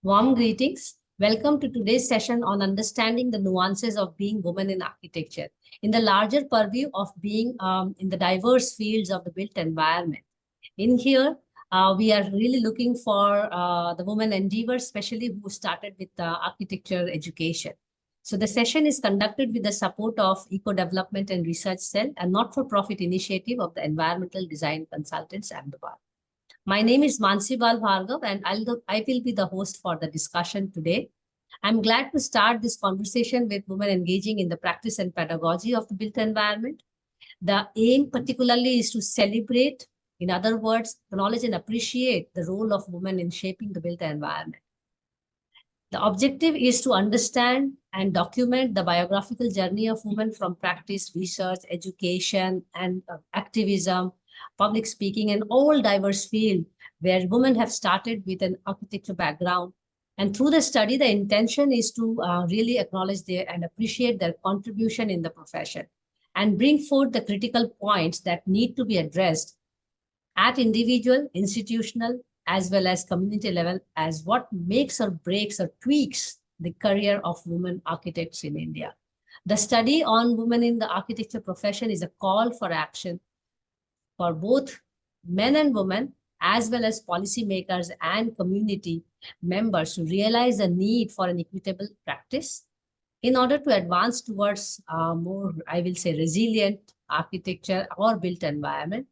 Warm greetings. Welcome to today's session on understanding the nuances of being women in architecture in the larger purview of being in the diverse fields of the built environment. In here, we are really looking for the women endeavors, especially who started with architecture education. So the session is conducted with the support of Eco Development and Research Cell, a not-for-profit initiative of the Environmental Design Consultants, Ahmedabad. My name is Mansee Bal Bhargava, and I will be the host for the discussion today. I'm glad to start this conversation with women engaging in the practice and pedagogy of the built environment. The aim particularly is to celebrate, in other words, acknowledge and appreciate the role of women in shaping the built environment. The objective is to understand and document the biographical journey of women from practice, research, education, and activism, public speaking, and all diverse fields where women have started with an architecture background. And through the study, the intention is to really acknowledge their and appreciate their contribution in the profession and bring forth the critical points that need to be addressed at individual, institutional, as well as community level as what makes or breaks or tweaks the career of women architects in India. The study on women in the architecture profession is a call for action for both men and women, as well as policymakers and community members to realize the need for an equitable practice in order to advance towards more, I will say, resilient architecture or built environment.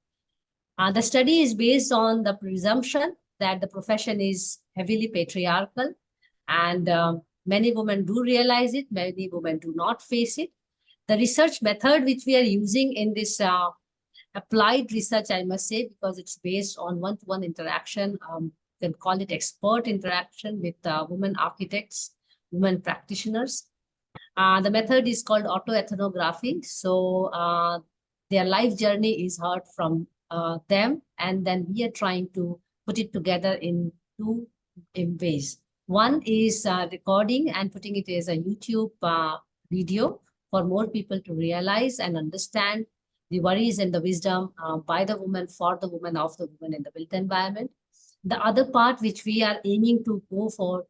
The study is based on the presumption that the profession is heavily patriarchal, and many women do realize it, many women do not face it. The research method which we are using in this applied research, I must say, because it's based on one-to-one interaction, you can call it expert interaction with women architects, women practitioners. The method is called autoethnography. So their life journey is heard from them, and then we are trying to put it together in two ways. One is recording and putting it as a YouTube video for more people to realize and understand the worries and the wisdom by the woman, for the woman, of the woman in the built environment. The other part which we are aiming to go for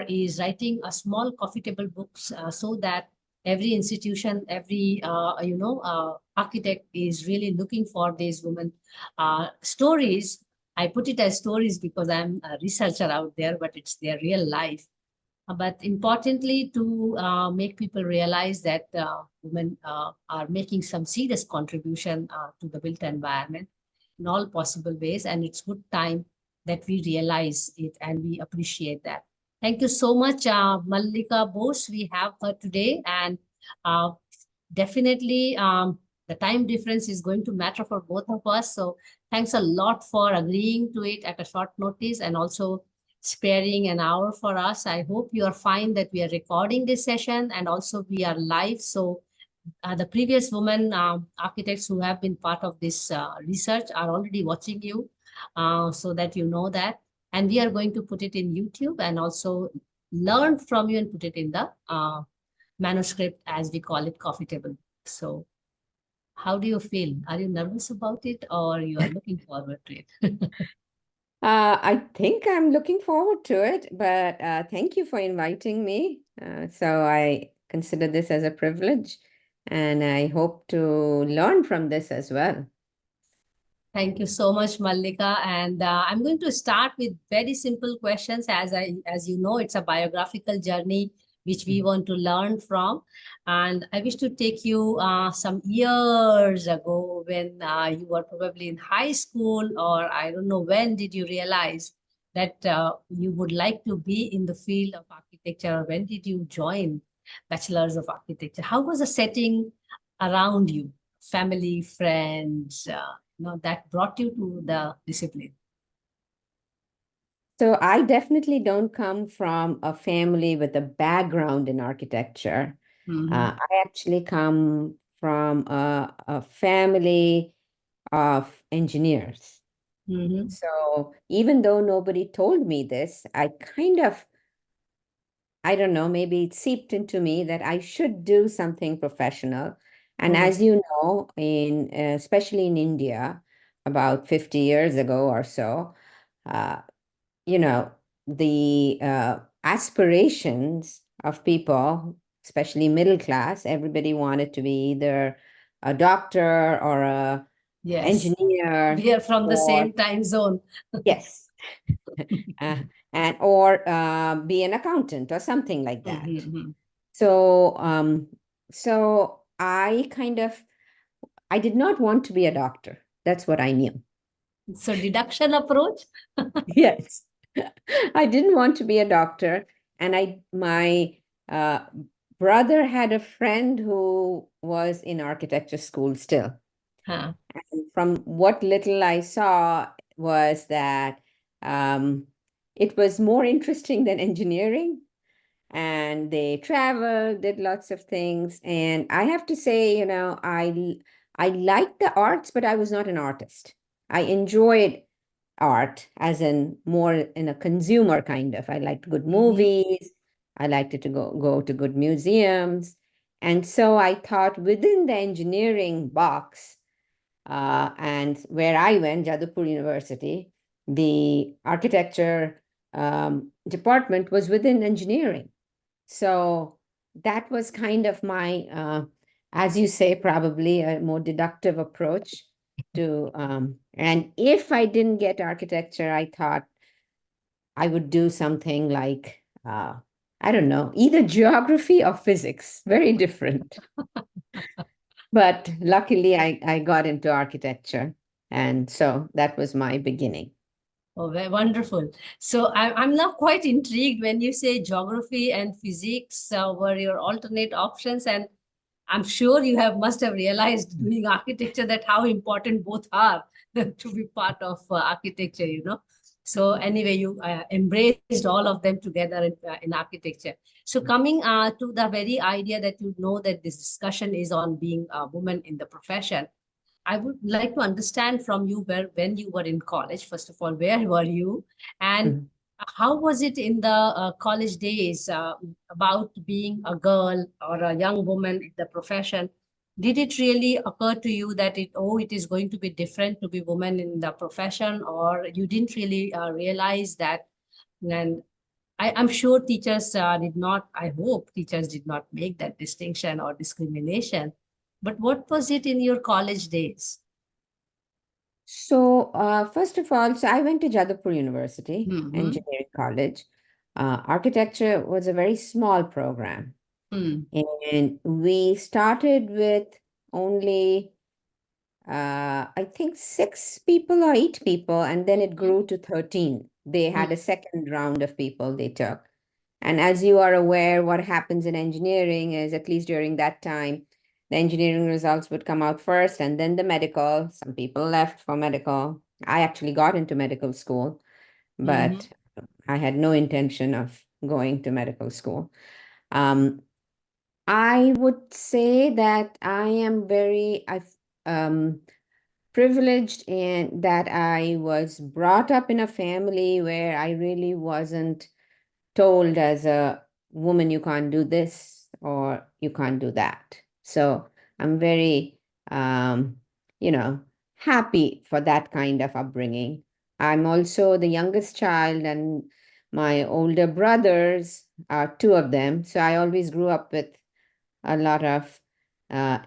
is writing a small coffee table books so that every institution, every architect is really looking for these women stories. I put it as stories because I'm a researcher out there, but it's their real life. But importantly, to make people realize that women are making some serious contribution to the built environment in all possible ways, and it's good time that we realize it and we appreciate that. Thank you so much, Mallika, Bose. We have her today, and definitely the time difference is going to matter for both of us. So thanks a lot for agreeing to it at a short notice and also sparing an hour for us. I hope you are fine that we are recording this session and also we are live. So the previous women architects who have been part of this research are already watching you so that you know that. And we are going to put it in YouTube and also learn from you and put it in the manuscript, as we call it, coffee table. So how do you feel? Are you nervous about it or you are looking forward to it? I think I'm looking forward to it, but thank you for inviting me. So I consider this as a privilege, and I hope to learn from this as well. Thank you so much, Mallika. And I'm going to start with very simple questions. As you know, it's a biographical journey which we want to learn from. And I wish to take you some years ago when you were probably in high school, or I don't know, when did you realize that you would like to be in the field of architecture, or when did you join Bachelors of Architecture? How was the setting around you? Family, friends, that brought you to the discipline? So I definitely don't come from a family with a background in architecture. I actually come from a family of engineers. So even though nobody told me this, I don't know, maybe it seeped into me that I should do something professional. And as you know, especially in India, about 50 years ago or so, you know, the aspirations of people, especially middle class, everybody wanted to be either a doctor or a Yes. engineer We are from the or same time zone. yes, uh, and or be an accountant or something like that. Mhm. So so I did not want to be a doctor. That's what I knew. So deduction approach. Yes. I didn't want to be a doctor. And my uh, brother had a friend who was in architecture school still. Huh. And from what little I saw was that um, it was more interesting than engineering. And they traveled, did lots of things. And I have to say, I liked the arts, but I was not an artist. I enjoyed art as in more in a consumer kind of. I liked good Mhm. movies. I liked it to go to good museums. And so I thought within the engineering box, and where I went, Jadavpur University, the architecture department was within engineering. So that was kind of my, as you say, probably a more deductive approach to, and if I didn't get architecture, I thought I would do something like, I don't know, either geography or physics, very different. But luckily, I got into architecture. And so that was my beginning. Oh, very wonderful. So I'm now quite intrigued when you say geography and physics were your alternate options. And I'm sure you must have realized doing architecture that how important both are to be part of architecture, you know. So anyway, you embraced all of them together in architecture. So coming to the very idea that you know that this discussion is on being a woman in the profession, I would like to understand from you where when you were in college, first of all, where were you, and Mhm. how was it in the college days about being a girl or a young woman in the profession? Did it really occur to you that it is going to be different to be woman in the profession, or you didn't really realize that? And I'm sure teachers did not, I hope teachers did not make that distinction or discrimination. But what was it in your college days? So, first of all, so I went to Jadavpur University, Hmm. Engineering College. Architecture was a very small program, Hmm. and we started with only, I think, 6 people or 8 people, and then it Hmm. grew to 13. They Hmm. had a second round of people they took. And as you are aware, what happens in engineering is, at least during that time, the engineering results would come out first and then the medical. Some people left for medical. I actually got into medical school, Hmm. but I had no intention of going to medical school. Um, I would say that I am um, privileged in that I was brought up in a family where I really wasn't told as a woman you can't do this or you can't do that. So I'm very, um, you know, happy for that kind of upbringing. I'm also the youngest child, and my older brothers are two of them. So I always grew up with a lot of uh,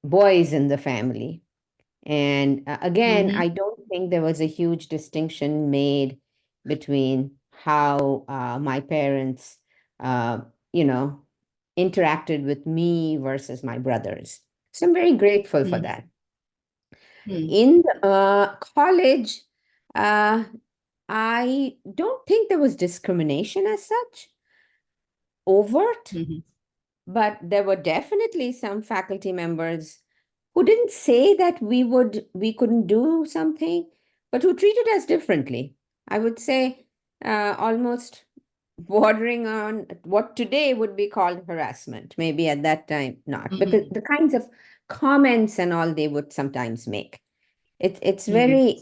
boys in the family. And again, Hmm. I don't think there was a huge distinction made between how my parents, uh, you know, interacted with me versus my brothers. So I'm very grateful for Hmm. that. Hmm. In college, uh, I don't think there was discrimination as such, overt. Hmm. But there were definitely some faculty members who didn't say that we couldn't do something, but who treated us differently. I would say almost bordering on what today would be called harassment. Maybe at that time not, because Hmm. the kinds of comments and all they would sometimes make. It's Hmm. very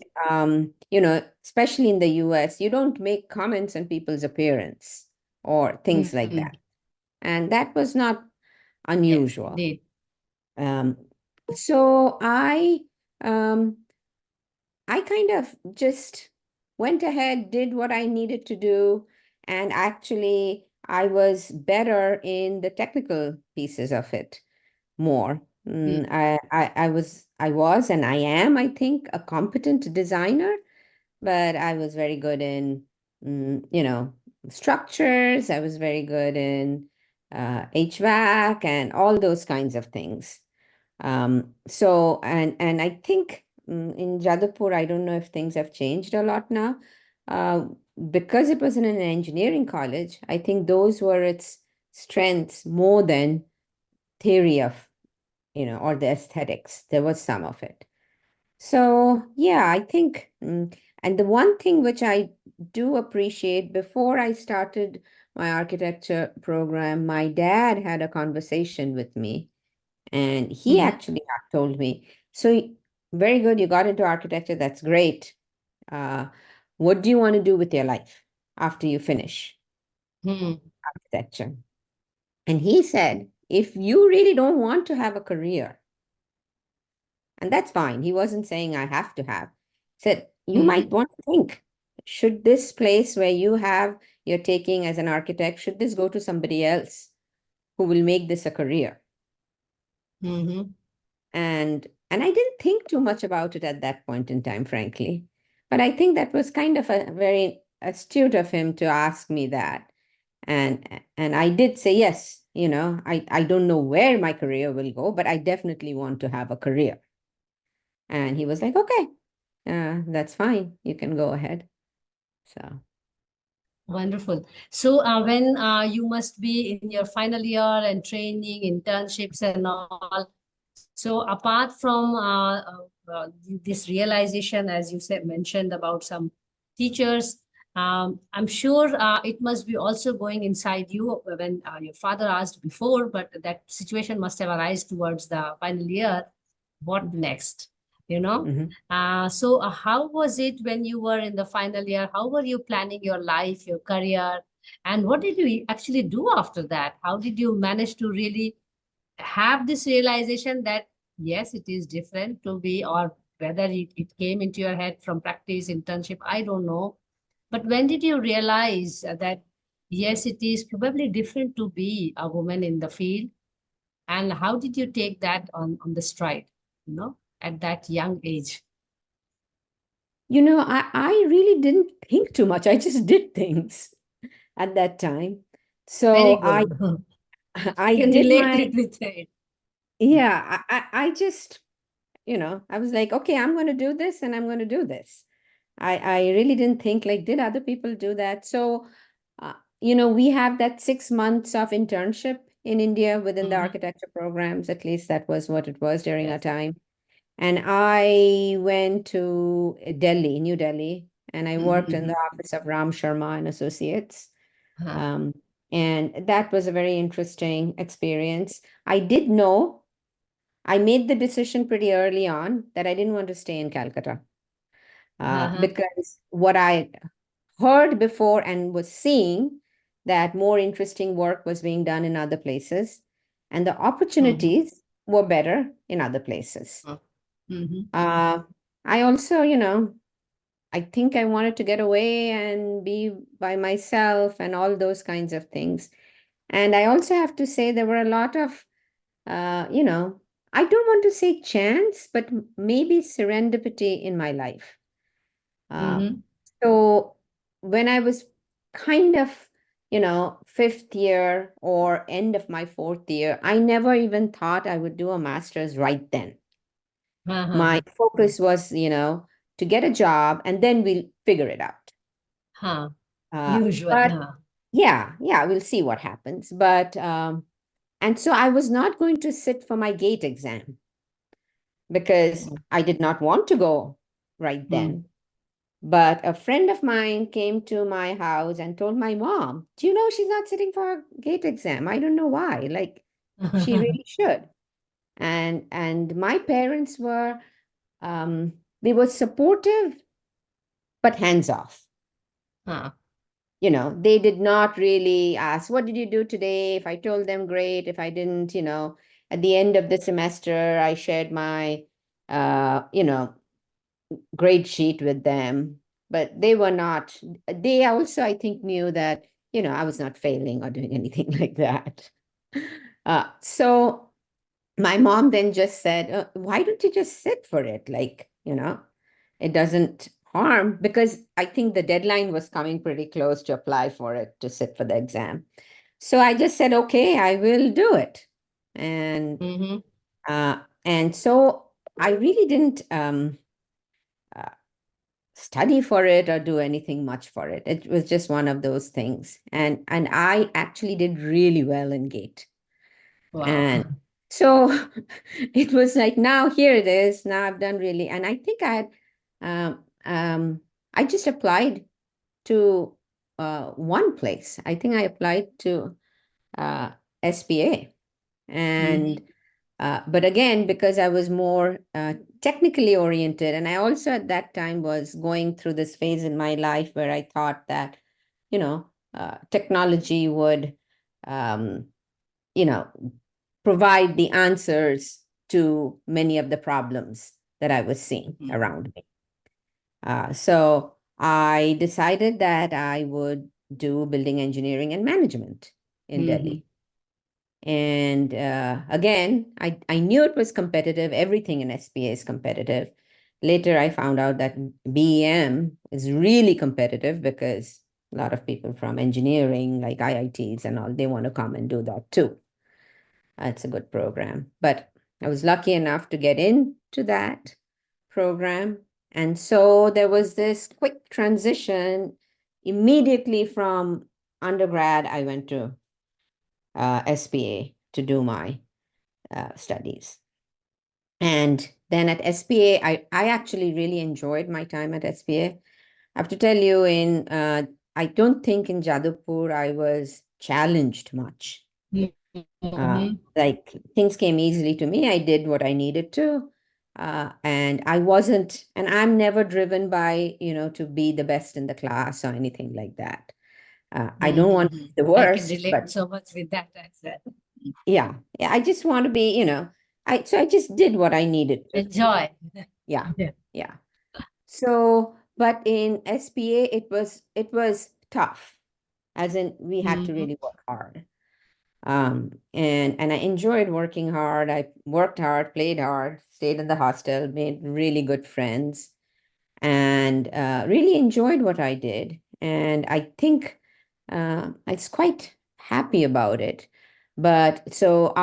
especially in the US, you don't make comments on people's appearance or things like Hmm. that. And that was not Yes, unusual. indeed. Um, so um, I kind of just went ahead, did what I needed to do, And actually, I was better in the technical pieces of it more. Mm. I was, and I am, I think, a competent designer, but I was very good in, structures. I was very good in HVAC and all those kinds of things. And I think in Jadavpur, I don't know if things have changed a lot now. Uh, because it was in an engineering college, I think those were its strengths more than theory of, or the aesthetics. There was some of it. So, yeah, I think, and the one thing which I do appreciate, before I started my architecture program, my dad had a conversation with me, and he Mm-hmm. actually told me, so very good, you got into architecture, that's great. Uh, what do you want to do with your life after you finish Mm-hmm. architecture? And he said, if you really don't want to have a career, and that's fine. He wasn't saying I have to have. He said, you might Mm-hmm. want to think, should this place where you're taking as an architect, should this go to somebody else who will make this a career? Mm-hmm. And I didn't think too much about it at that point in time, frankly. But I think that was kind of a very astute of him to ask me that. And I did say yes, I don't know where my career will go, but I definitely want to have a career. And he was like, okay, that's fine. You can go ahead. So, Wonderful. So, when you must be in your final year and training, internships, and all. So, apart from this realization, as you said, mentioned about some teachers, I'm sure it must be also going inside you when your father asked before, but that situation must have arisen towards the final year. What next? You know? mhm. So, how was it when you were in the final year? How were you planning your life, your career, and what did you actually do after that? How did you manage to really have this realization that yes, it is different to be, or whether it came into your head from practice, internship, I don't know. But when did you realize that yes, it is probably different to be a woman in the field? And how did you take that on the stride, at that young age? I really didn't think too much. I just did things at that time. Very So I good. I Can did relate my, it with it. yeah, I just, I was like, okay, I'm going to do this and I'm going to do this. I really didn't think like, did other people do that? So, we have that 6 months of internship in India within the Mm-hmm. architecture programs. At least that was what it was during our Yes. time. And I went to Delhi, New Delhi, and I worked in Mm-hmm. the office of Ram Sharma and Associates. Uh-huh. Um, and that was a very interesting experience. I did know, I made the decision pretty early on that I didn't want to stay in Calcutta, Uh-huh. because what I heard before and was seeing, that more interesting work was being done in other places, and the Mm-hmm. opportunities were better in other places. Mm-hmm. Uh, I also, I think I wanted to get away and be by myself and all those kinds of things. And I also have to say there were a lot of, uh, you know, I don't want to say chance, but maybe serendipity in my life. Uh, Mm-hmm. so when I was kind of, fifth year or end of my fourth year, I never even thought I would do a master's right then. My Uh-huh. focus was, to get a job and then we'll figure it out. Huh. Usual. But Huh. yeah, we'll see what happens. And so I was not going to sit for my gate exam because I did not want to go right Mm-hmm. then. But a friend of mine came to my house and told my mom, do you know she's not sitting for a gate exam? I don't know why. Like, she really should. And my parents were, they were supportive but hands off. Huh. They did not really ask, what did you do today? If I told them, great. If I didn't, at the end of the semester, I shared my, grade sheet with them. But they were not, they also, I think, knew that I was not failing or doing anything like that. So my mom then just said, why don't you just sit for it? Like, it doesn't harm, because I think the deadline was coming pretty close to apply for it, to sit for the exam. So I just said, okay, I will do it. And so I really didn't uh, study for it or do anything much for it. It was just one of those things. And I actually did really well in GATE. Wow. And so it was like, now here it is. Now I've done really, and I think I just applied to one place. I think I applied to SPA. And but again, because I was more technically oriented, and I also at that time was going through this phase in my life where I thought that, technology would, um, you know, provide the answers to many of the problems that I was seeing around me. So I decided that I would do building engineering and management in Delhi. And again, I knew it was competitive. Everything in SPA is competitive. Later, I found out that BEM is really competitive because a lot of people from engineering, like IITs and all, they want to come and do that too. It's a good program. But I was lucky enough to get into that program. And so there was this quick transition. Immediately from undergrad, I went to SPA to do my studies. And then at SPA, I actually really enjoyed my time at SPA. I have to tell you, I don't think in Jadavpur I was challenged much. Like things came easily to me. I did what I needed to. And I'm never driven by, to be the best in the class or anything like that. I don't want to be the I can worst, relate but so much with that as well. yeah, I just want to be, I just did what I needed to. Enjoy. Yeah, yeah. So, but in SPA, it was tough, as in we had to really work hard. And I enjoyed working hard. I worked hard, played hard, stayed in the hostel, made really good friends, and really enjoyed what I did. And I think I was quite happy about it. But so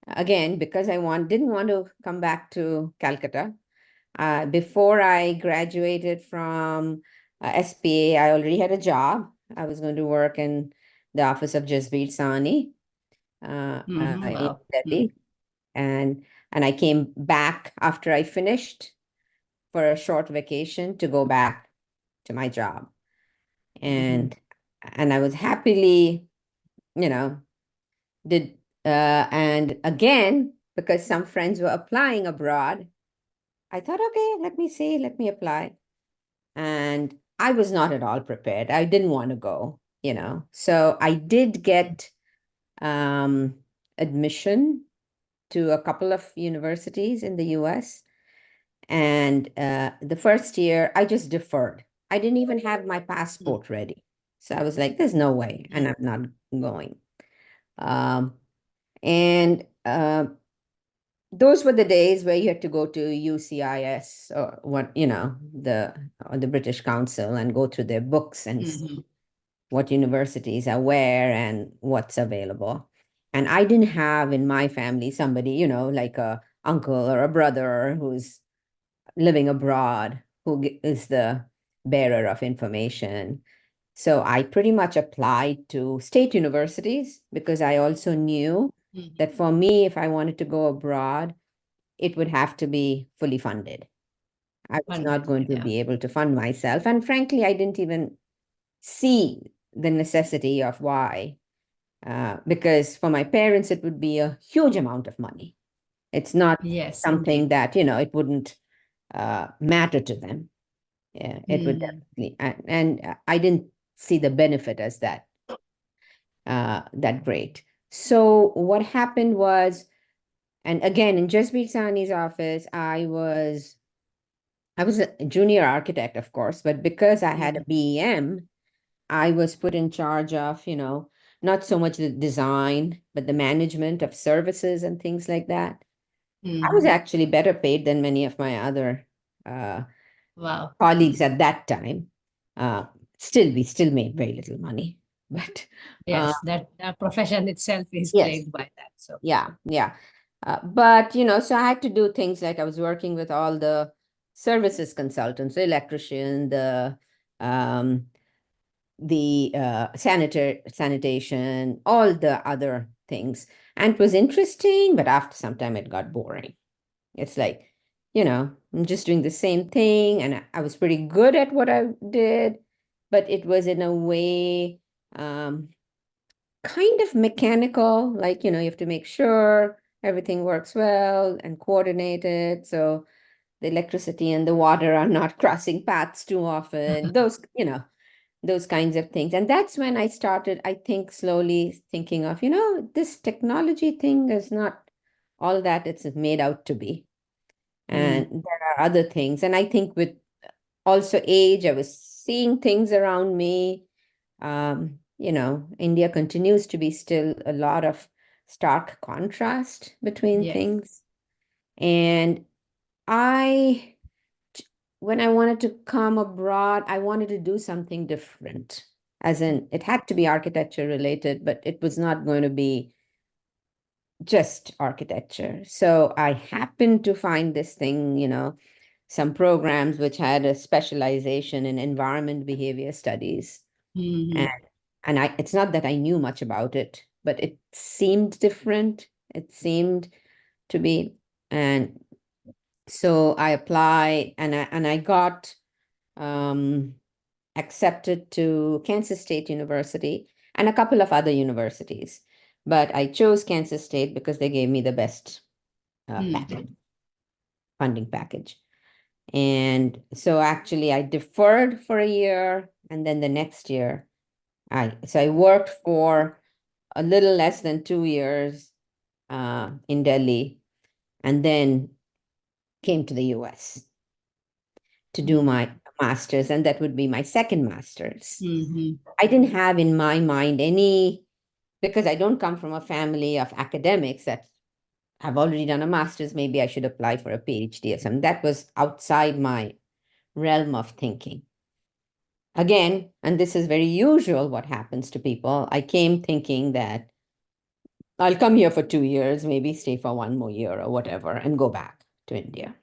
again, because didn't want to come back to Calcutta. Before I graduated from SPA, I already had a job. I was going to work in the office of Jasbir Sani in Wow. Delhi. And I came back after I finished for a short vacation to go back to my job. And I was happily, you know, did and again, because some friends were applying abroad, I thought, okay, let me apply. And I was not at all prepared. I didn't want to go, So I did get admission to a couple of universities in the US. And the first year, I just deferred. I didn't even have my passport ready. So I was like, there's no way, and I'm not going. Um, and those were the days where you had to go to UCIS or the British Council and go through their books and see what universities are where and what's available. And I didn't have in my family somebody, like a uncle or a brother who's living abroad who is the bearer of information. So I pretty much applied to state universities because I also knew that for me, if I wanted to go abroad, it would have to be fully funded. I was not going to be able to fund myself. And frankly, I didn't even see the necessity of why, because for my parents, it would be a huge amount of money. It's not something that, it wouldn't matter to them. Yeah, it would definitely. And I didn't see the benefit as that great. So what happened was, and again, in Jasbir Sani's office, I was a junior architect, of course, but because I had a BEM, I was put in charge of, not so much the design, but the management of services and things like that. I was actually better paid than many of my other uh, Wow. colleagues at that time. Uh, we still made very little money, but Yes, that profession itself is yes, plagued by that. So, yeah, yeah. But, so I had to do things like I was working with all the services consultants, the electrician, um, the sanitation, all the other things. And it was interesting, but after some time it got boring. It's like, I'm just doing the same thing, and I was pretty good at what I did, but it was in a way um, kind of mechanical, like, you have to make sure everything works well and coordinated. So the electricity and the water are not crossing paths too often. Those kinds of things. And that's when I started, I think, slowly thinking of, this technology thing is not all that it's made out to be. And there are other things. And I think with also age, I was seeing things around me. India continues to be still a lot of stark contrast between yes. things. And I, when I wanted to come abroad, I wanted to do something different. As in, it had to be architecture related, but it was not going to be just architecture. So I happened to find this thing, some programs which had a specialization in environment behavior studies. And it's not that I knew much about it, but it seemed different. It seemed to be. And so I applied and I got um, accepted to Kansas State University and a couple of other universities. But I chose Kansas State because they gave me the best funding package. And so actually I deferred for a year, and then the next year I worked for a little less than 2 years in Delhi, and then came to the US to do my master's, and that would be my second master's. I didn't have in my mind because I don't come from a family of academics that have already done a master's, maybe I should apply for a PhD or something. That was outside my realm of thinking. Again, and this is very usual what happens to people, I came thinking that I'll come here for 2 years, maybe stay for one more year or whatever, and go back to India.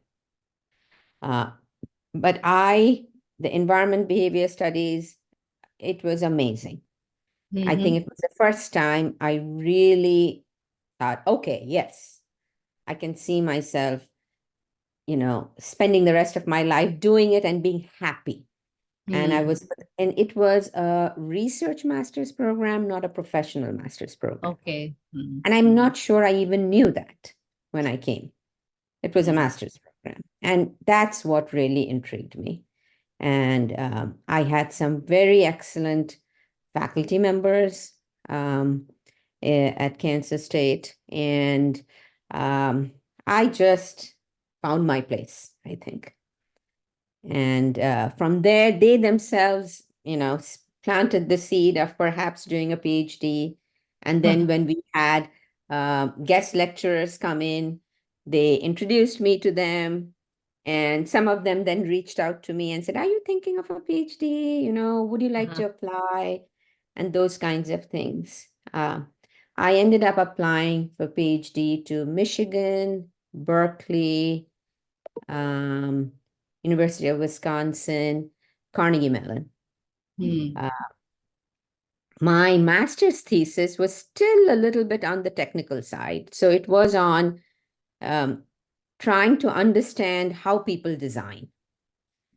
Uh, but the environment behavior studies, it was amazing. I think it was the first time I really thought, okay, yes, I can see myself, spending the rest of my life doing it and being happy. And it was a research master's program, not a professional master's program. Okay. And I'm not sure I even knew that when I came. It was a master's program. And that's what really intrigued me. And I had some very excellent faculty members at Kansas State. And I just found my place, I think. And from there, they themselves, planted the seed of perhaps doing a PhD. And then when we had guest lecturers come in, they introduced me to them. And some of them then reached out to me and said, are you thinking of a PhD? Would you like to apply? And those kinds of things. I ended up applying for PhD to Michigan, Berkeley, um, University of Wisconsin, Carnegie Mellon. My master's thesis was still a little bit on the technical side. So it was on trying to understand how people design.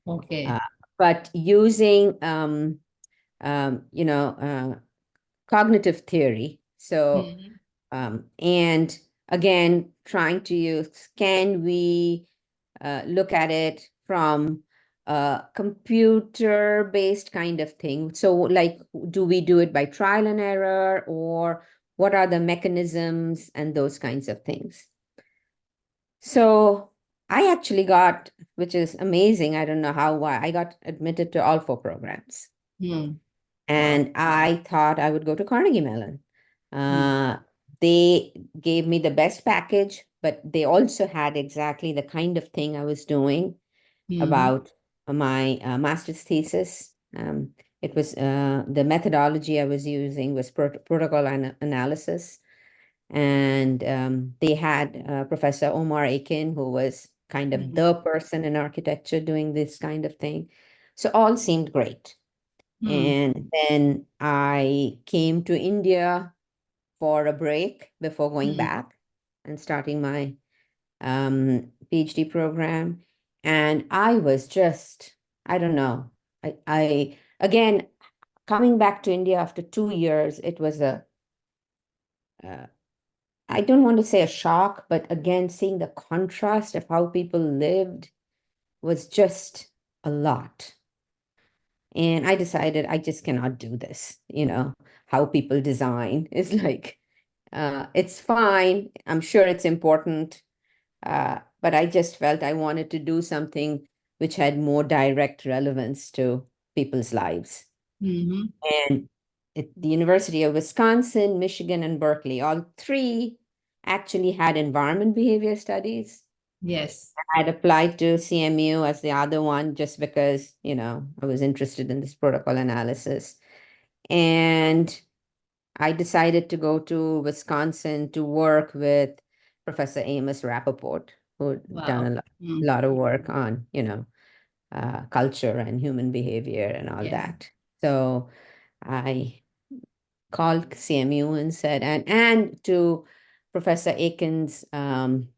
Okay. But using, cognitive theory. So, and again, trying to use, can we look at it from a computer-based kind of thing? So, like, do we do it by trial and error, or what are the mechanisms and those kinds of things? So I actually got, which is amazing, I don't know why, I got admitted to all 4 programs. And I thought I would go to Carnegie Mellon. Mm. They gave me the best package, but they also had exactly the kind of thing I was doing Mm. about my master's thesis. It was the methodology I was using was protocol analysis. And they had Professor Omar Akin, who was kind of Mm. the person in architecture doing this kind of thing. So all seemed great. Mm. And then I came to India for a break before going Mm. back and starting my PhD program. And I was just, I don't know. I again, coming back to India after 2 years, it was uh, I don't want to say a shock, but again, seeing the contrast of how people lived was just a lot. And I decided I just cannot do this, how people design. It's like, it's fine. I'm sure it's important. But I just felt I wanted to do something which had more direct relevance to people's lives. Mm-hmm. And at the University of Wisconsin, Michigan, and Berkeley, all three actually had environment behavior studies. Yes. I'd applied to CMU as the other one just because, I was interested in this protocol analysis. And I decided to go to Wisconsin to work with Professor Amos Rappaport, who'd done Wow. a Mm. lot of work on, culture and human behavior and all Yes. that. So I called CMU and said, and to Professor Aiken's, to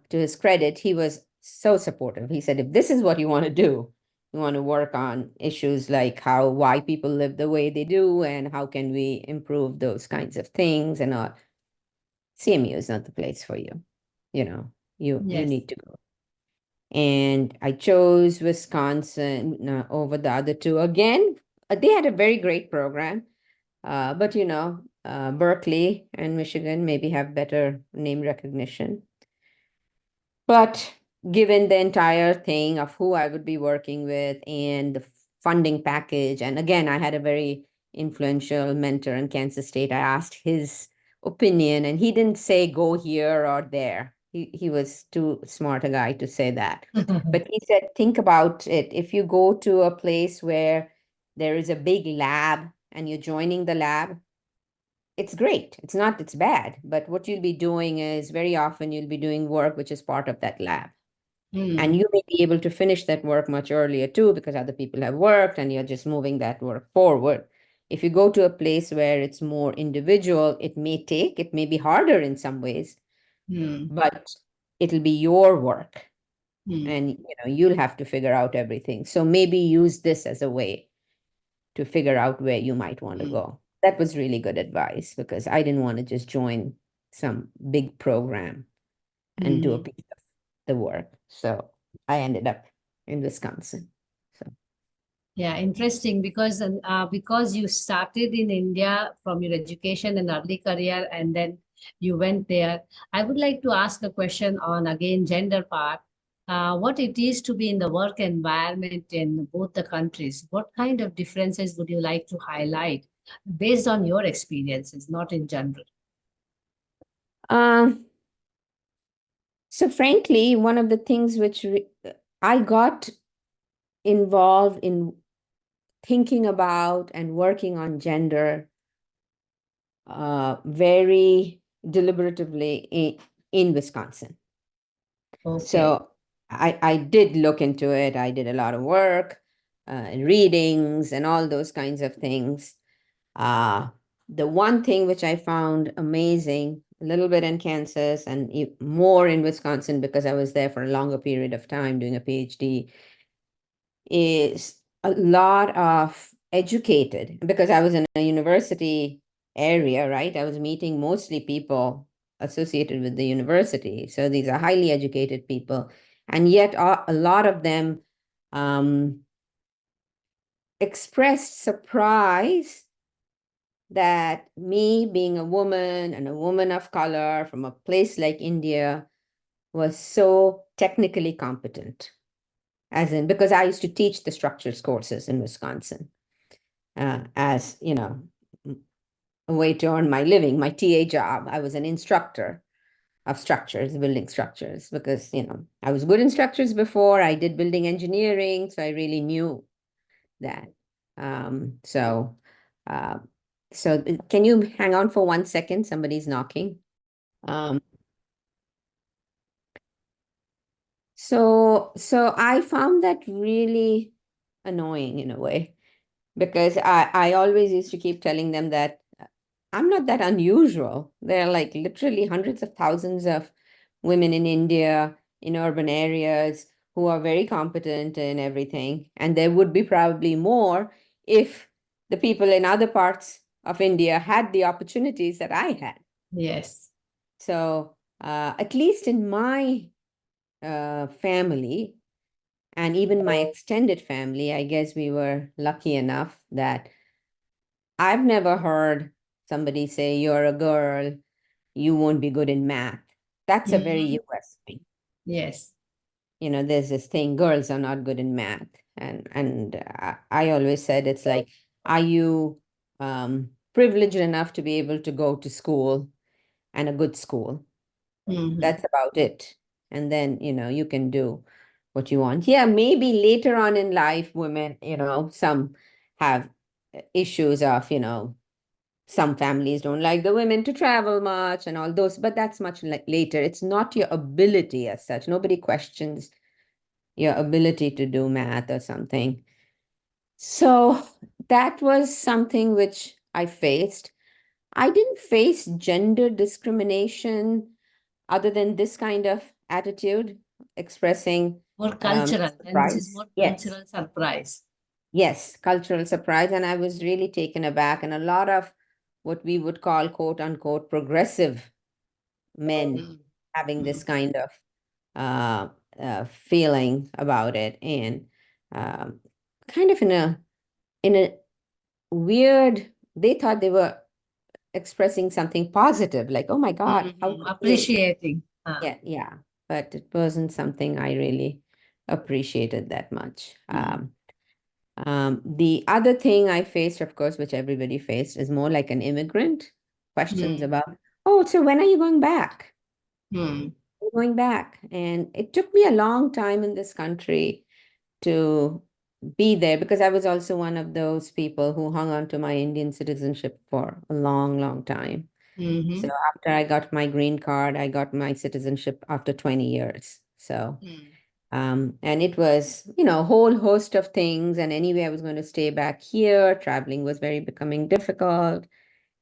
his credit, he was so supportive. He said, if this is what you want to do, you want to work on issues like why people live the way they do and how can we improve those kinds of things and all, CMU is not the place for you. You know, you Yes. need to go. And I chose Wisconsin over the other two. Again, they had a very great program. But Berkeley and Michigan maybe have better name recognition. But given the entire thing of who I would be working with and the funding package, and again, I had a very influential mentor in Kansas State. I asked his opinion, and he didn't say go here or there. He was too smart a guy to say that. But he said, think about it. If you go to a place where there is a big lab and you're joining the lab, it's great. It's bad. But what you'll be doing is very often you'll be doing work which is part of that lab. And Mm. you may be able to finish that work much earlier too, because other people have worked and you're just moving that work forward. If you go to a place where it's more individual, it may be harder in some ways, Mm. but it'll be your work. Mm. And you'll have to figure out everything. So maybe use this as a way to figure out where you might want to Mm. go. That was really good advice because I didn't want to just join some big program and do a Mm. piece of the work. So I ended up in Wisconsin. So Yeah, interesting because you started in India from your education and early career, and then you went there. I would like to ask a question on again gender part. What it is to be in the work environment in both the countries? What kind of differences would you like to highlight based on your experiences, not in general? um, so frankly, one of the things which I got involved in thinking about and working on gender very deliberatively in Wisconsin. Okay. So I did look into it. I did a lot of work, readings, and all those kinds of things. Uh, the one thing which I found amazing, a little bit in Kansas and more in Wisconsin because I was there for a longer period of time doing a PhD, is a lot of educated, because I was in a university area, right? I was meeting mostly people associated with the university. So these are highly educated people. And yet a lot of them um, expressed surprise that me being a woman and a woman of color from a place like India was so technically competent. As in, because I used to teach the structures courses in Wisconsin. as, a way to earn my living, my TA job. I was an instructor of structures, building structures, because, I was good in structures before. I did building engineering, so I really knew that. So, can you hang on for 1 second? Somebody's knocking. Um, so I found that really annoying in a way, because I always used to keep telling them that I'm not that unusual. There are like literally hundreds of thousands of women in India, in urban areas, who are very competent in everything. And there would be probably more if the people in other parts of India had the opportunities that I had. Yes. So, at least in my family, and even my extended family, I guess we were lucky enough that I've never heard somebody say, "You're a girl, you won't be good in math." That's a very US thing. Yes. There's this thing, girls are not good in math. And I always said, it's like, are you privileged enough to be able to go to school, and a good school? That's about it. And then, you can do what you want. Yeah, maybe later on in life, women, some have issues of, some families don't like the women to travel much and all those, but that's much later. It's not your ability as such. Nobody questions your ability to do math or something. So that was something which I faced. I didn't face gender discrimination other than this kind of attitude, expressing More cultural, and this is surprise. more Yes, cultural surprise. yes, cultural surprise. And I was really taken aback. And a lot of what we would call, quote unquote, progressive men having this kind of feeling about it. And um, kind of in a weird, they thought they were expressing something positive, like, oh my God, how could you? Appreciating. Yeah, yeah. But it wasn't something I really appreciated that much. The other thing I faced, of course, which everybody faced, is more like an immigrant. Questions about, oh, so when are you going back? Going back. And it took me a long time in this country to be there, because I was also one of those people who hung on to my Indian citizenship for a long, long time. So after I got my green card, I got my citizenship after 20 years. So, and it was, a whole host of things. And anyway, I was going to stay back here. Traveling was very becoming difficult.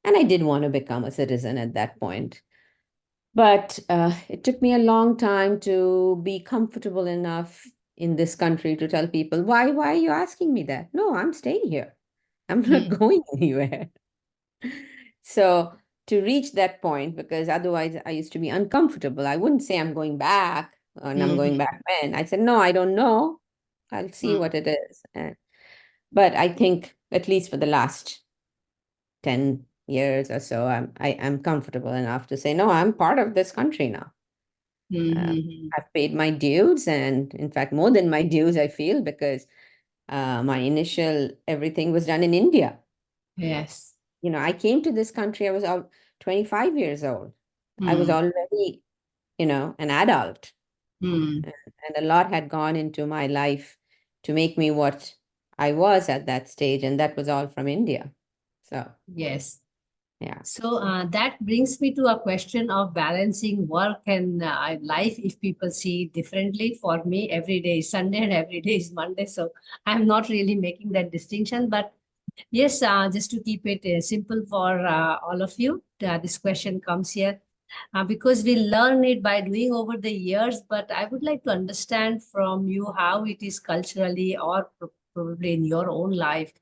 And I did want to become a citizen at that point. But it took me a long time to be comfortable enough in this country to tell people, why are you asking me that? No, I'm staying here. I'm not going anywhere. So to reach that point, because otherwise I used to be uncomfortable. I wouldn't say I'm going back and I'm going back when. I said, no, I don't know. I'll see what it is. But I think at least for the last 10 years or so, I'm comfortable enough to say, no, I'm part of this country now. I've paid my dues, and in fact, more than my dues, I feel, because my initial everything was done in India. Yes. I came to this country, I was 25 years old. I was already, an adult. And a lot had gone into my life to make me what I was at that stage, and that was all from India. So, Yes. yeah. So that brings me to a question of balancing work and life. If people see it differently, for me, every day is Sunday and every day is Monday. So I'm not really making that distinction. But yes, just to keep it simple for all of you, this question comes here because we learn it by doing over the years. But I would like to understand from you how it is culturally or probably in your own life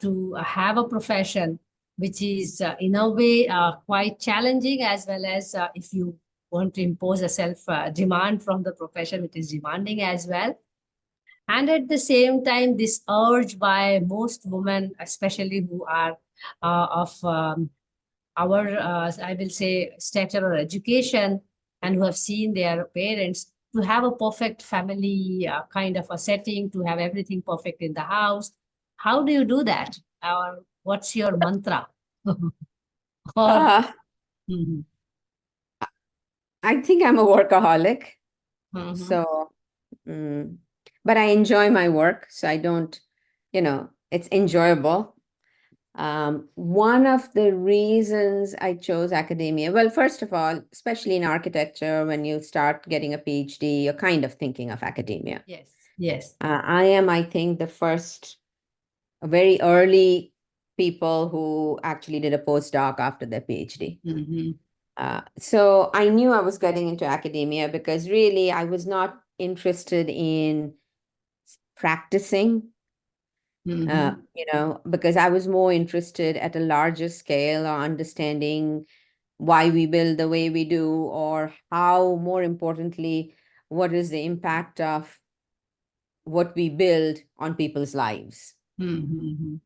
to have a profession which is in a way quite challenging, as well as if you want to impose a self demand from the profession, it is demanding as well. And at the same time, this urge by most women, especially who are of our, I will say, stature or education, and who have seen their parents to have a perfect family kind of a setting, to have everything perfect in the house. How do you do that? Or what's your mantra? Or Uh, Mhm, I think I'm a workaholic. mhm, So, but I enjoy my work. So I don't, it's enjoyable. One of the reasons I chose academia, well, first of all, especially in architecture, when you start getting a PhD, you're kind of thinking of academia. yes, yes. I am, I think, the first very early people who actually did a postdoc after their PhD. Mhm, So I knew I was getting into academia because really I was not interested in practicing, mhm, because I was more interested at a larger scale or understanding why we build the way we do, or how, more importantly, what is the impact of what we build on people's lives. mhm,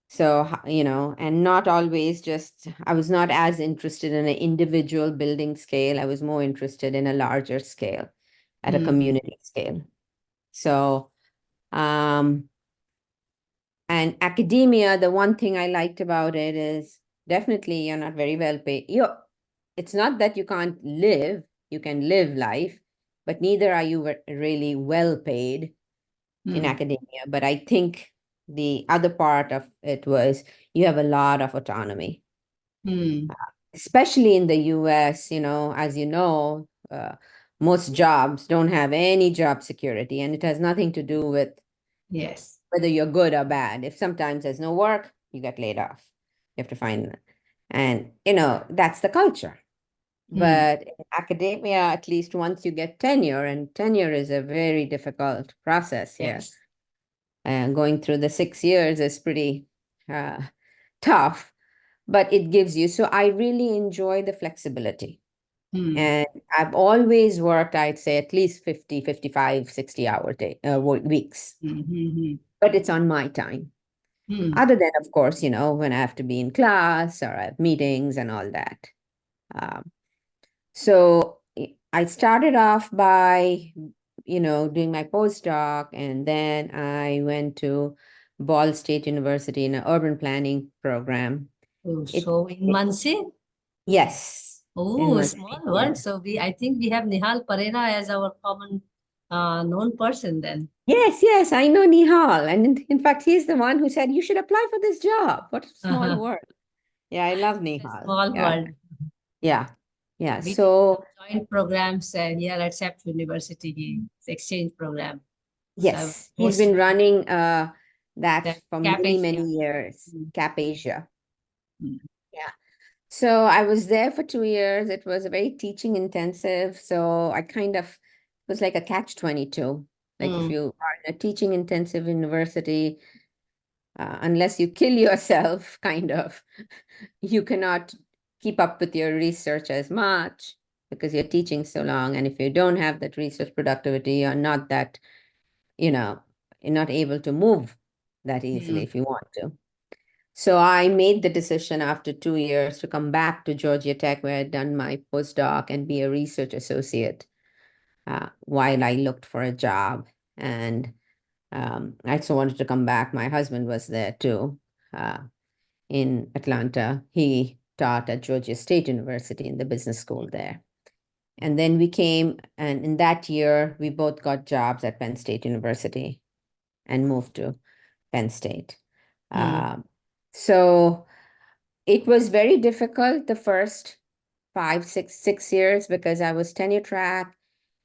So, and not always just, I was not as interested in an individual building scale. I was more interested in a larger scale, at a mhm, community scale. So, um, and academia, the one thing I liked about it is definitely you're not very well paid. It's not that you can't live, you can live life, but neither are you really well paid in mhm, academia. But I think the other part of it was you have a lot of autonomy, mhm. especially in the US, as most jobs don't have any job security, and it has nothing to do with Yes. whether you're good or bad. If sometimes there's no work, you get laid off. You have to find, and that's the culture. Mm. But in academia, at least once you get tenure, and tenure is a very difficult process here. Yes. And going through the 6 years is pretty uh, tough, but it gives you. So I really enjoy the flexibility. Mm. And I've always worked, I'd say, at least 50, 55, 60-hour weeks, Mhm, but it's on my time. mhm, Other than, of course, when I have to be in class or I have meetings and all that. Um, so I started off by, doing my postdoc, and then I went to Ball State University in an urban planning program. Oh, It, so in it Mansee? yes, in Oh, small Mansee, yeah. world. So I think we have Nihal Parera as our common known person then. Yes, yes, I know Nihal. And in fact, he's the one who said, you should apply for this job. What a small Uh-huh. world. Yeah, I love It's a Nihal. small Yeah, world. yeah, yeah. We did some So, joint programs here at SEPT University, it's exchange program. So I was yes, he's most been running that the for Cap many, many Asia. years, Mm, Cap Asia. mm, Yeah. So I was there for 2 years. It was a very teaching intensive. So I kind of was like a catch 22. Like if mm, you are in a teaching intensive university, unless you kill yourself, kind of, you cannot keep up with your research as much because you're teaching so long. And if you don't have that research productivity, you're not that, you know, you're not able to move that easily mm, if you want to. So I made the decision after 2 years to come back to Georgia Tech, where I'd done my postdoc, and be a research associate while I looked for a job. And I also wanted to come back. My husband was there too, uh, in Atlanta. He taught at Georgia State University in the business school there. And then we came, and in that year, we both got jobs at Penn State University and moved to Penn State. mm, Um, so it was very difficult the first 5, 6 years because I was tenure track,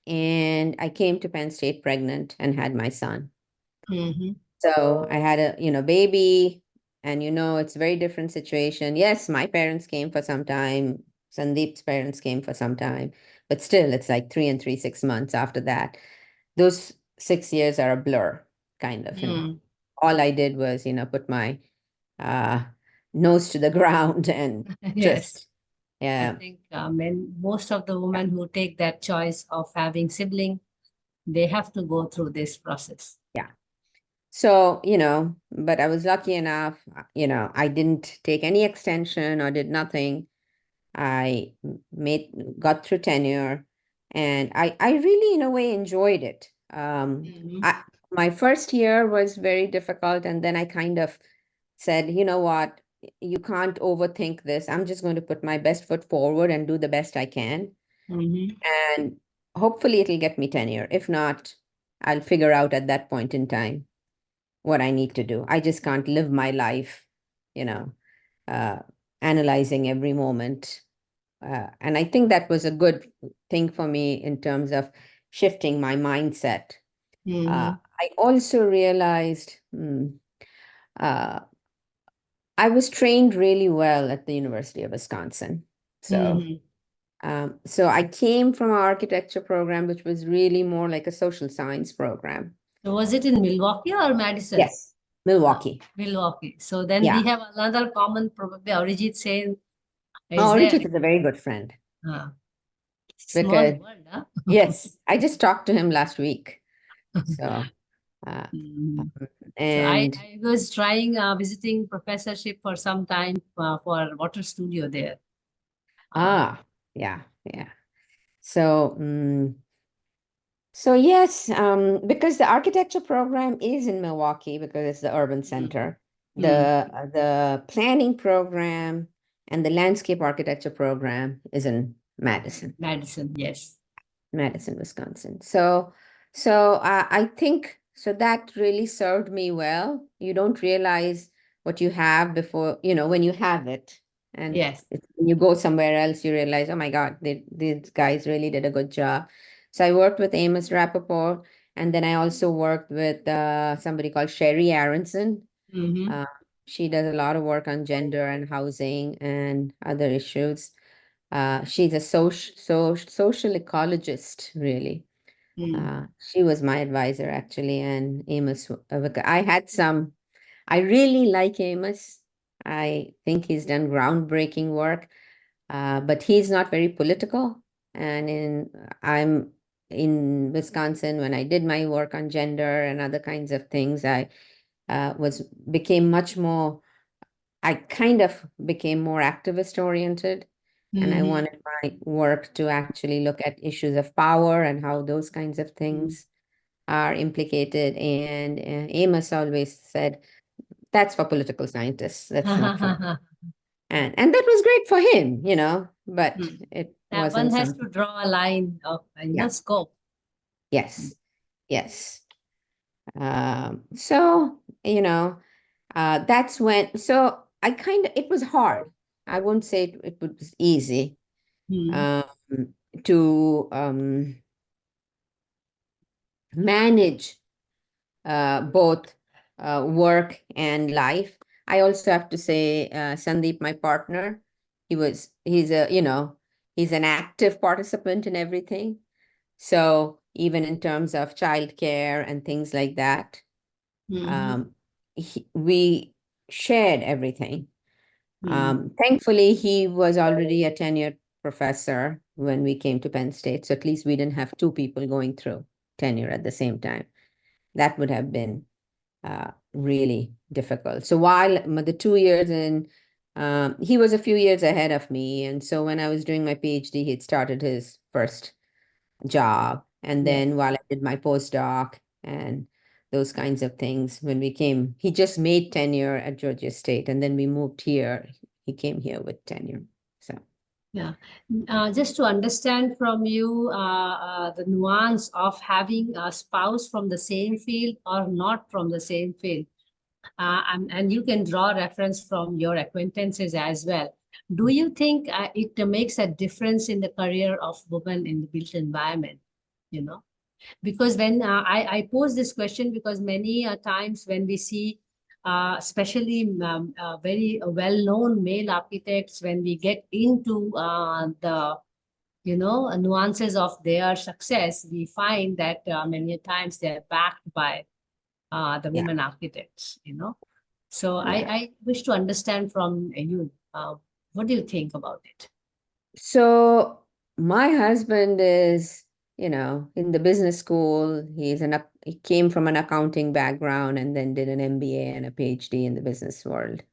and I came to Penn State pregnant and had my son. mhm, So I had a, baby, and it's a very different situation. Yes, my parents came for some time. Sandeep's parents came for some time, but still it's like 3 and 3, 6 months after that. Those 6 years are a blur, kind of, mm. All I did was, put my uh, nose to the ground and Yes. just, I yeah, think most of the women who take that choice of having sibling, they have to go through this process. yeah. So, but I was lucky enough, I didn't take any extension or did nothing. I got through tenure, and I really, in a way, enjoyed it. Mhm, My first year was very difficult, and then I kind of said, you know what, you can't overthink this. I'm just going to put my best foot forward and do the best I can. Mm-hmm. And hopefully it'll get me tenure. If not, I'll figure out at that point in time what I need to do. I just can't live my life, you know, uh, analyzing every moment. And I think that was a good thing for me in terms of shifting my mindset. Mm-hmm. I also realized uh, I was trained really well at the University of Wisconsin. So, Mm-hmm. so I came from an architecture program, which was really more like a social science program. So was it in Milwaukee or Madison? Yes, Milwaukee. Milwaukee. So then we Yeah. have another common, probably Arijit Sen is Oh, there. Richard is a very good friend Uh, Small because, world, huh? yes, I just talked to him last week. So, uh, Mhm. So and I was trying visiting professorship for some time for water studio there. Uh, yeah, yeah. So, so yes, because the architecture program is in Milwaukee because it's the urban mm, center. mm, The planning program and the landscape architecture program is in Madison. Madison, yes. Madison, Wisconsin. I think so that really served me well. You don't realize what you have before, when you have it. And Yes. when you go somewhere else, you realize, oh my God, these guys really did a good job. So I worked with Amos Rappaport, and then I also worked with somebody called Sherry Aronson. Mm-hmm. Uh, she does a lot of work on gender and housing and other issues. She's a social ecologist, really. Mm. She was my advisor, actually, and Amos. I really like Amos. I think he's done groundbreaking work, but he's not very political. And I'm in Wisconsin when I did my work on gender and other kinds of things. I was became much more. I kind of became more activist oriented, and I Mm-hmm. wanted my work to actually look at issues of power and how those kinds of things are implicated. And Amos always said, that's for political scientists. That's not for, Mm. and that was great for him, but it That wasn't one has to something. draw a line of Yeah. scope. Yes. Yes. So, that's when, so it was hard. I won't say it was easy Mm. um, to manage both work and life. I also have to say, Sandeep, my partner, he's an active participant in everything. So even in terms of childcare and things like that, Mm-hmm. um, we shared everything. Mm. Thankfully, he was already a tenured professor when we came to Penn State. So at least we didn't have two people going through tenure at the same time. That would have been really difficult. So while the 2 years in, he was a few years ahead of me. And so when I was doing my PhD, he had started his first job. And Yes. then while I did my postdoc and those kinds of things, when we came, he just made tenure at Georgia State. And then we moved here. He came here with tenure. So. Yeah. Just to understand from you the nuance of having a spouse from the same field or not from the same field. And you can draw reference from your acquaintances as well. Do you think it makes a difference in the career of women in the built environment? You know, because when I pose this question because many times when we see especially very well-known male architects, when we get into the nuances of their success, we find that many times they're backed by the Yeah, women architects, so yeah. I wish to understand from you, what do you think about it? So my husband is, in the business school. He came from an accounting background and then did an MBA and a PhD in the business world.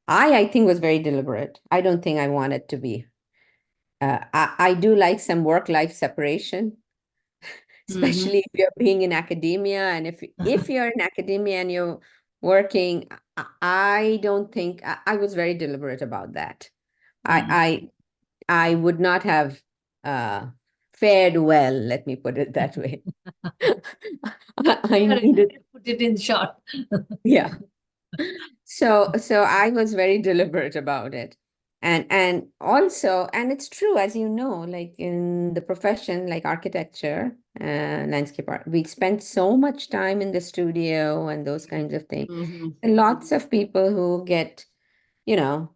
I think was very deliberate. I don't think I wanted to be. I do like some work-life separation, Mm-hmm. especially if you're being in academia. And if you're in academia and you're working, I don't think I was very deliberate about that. I would not have fared well, let me put it that way. I Fair enough. needed, Put it in short. yeah. So I was very deliberate about it. And also, and it's true, as you know, like in the profession, like architecture, landscape art, we spend so much time in the studio and those kinds of things. And lots of people who get, you know,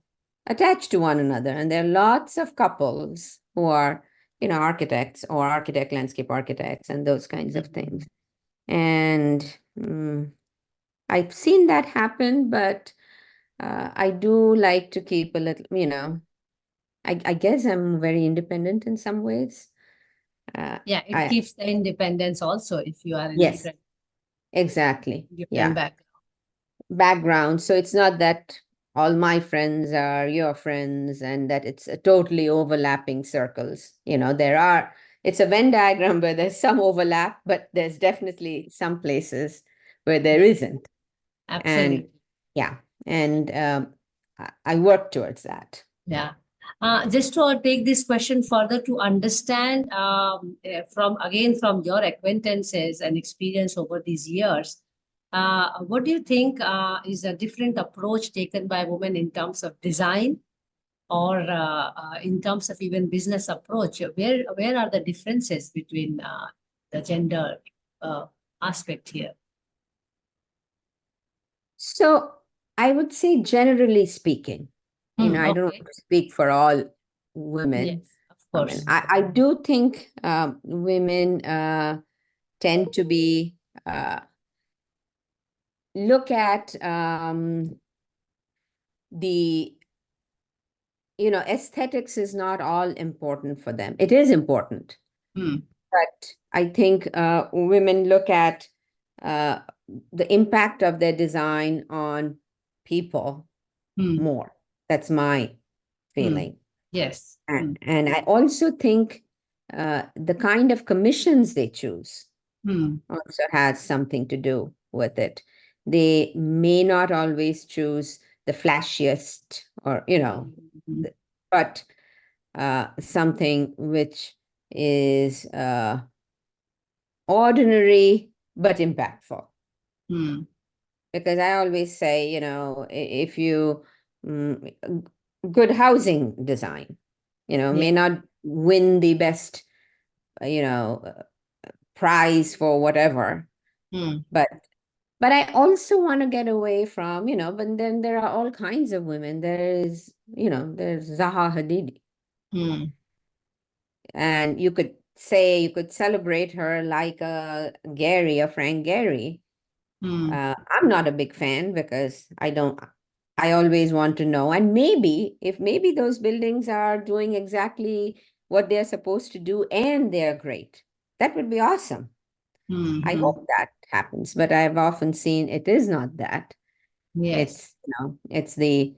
attached to one another. And there are lots of couples who are, architects or architect, landscape architects, and those kinds of things. And I've seen that happen, but I do like to keep a little, I guess I'm very independent in some ways. Yeah, it keeps the independence also if you are in Yes, exactly. different Background. So it's not that all my friends are your friends and that it's a totally overlapping circles. It's a Venn diagram where there's some overlap, but there's definitely some places where there isn't. Absolutely. And yeah, and I work towards that. Yeah. Just to take this question further to understand from your acquaintances and experience over these years, what do you think is a different approach taken by women in terms of design or in terms of even business approach? Where are the differences between the gender aspect here? So I would say, generally speaking, I don't want to speak for all women. Yes, of course. I do think women tend to be look at the aesthetics is not all important for them. It is important, but I think women look at the impact of their design on people more. That's my feeling. Yes. And I also think the kind of commissions they choose also has something to do with it. They may not always choose the flashiest or, but something which is ordinary but impactful. Because I always say, if you good housing design, may not win the best, prize for whatever, but I also want to get away from, but then there are all kinds of women. There's Zaha Hadid. And you could celebrate her like a Frank Gehry. I'm not a big fan because I always want to know. And maybe those buildings are doing exactly what they're supposed to do and they're great. That would be awesome. I hope that happens, but I've often seen it is not that. Yes. It's the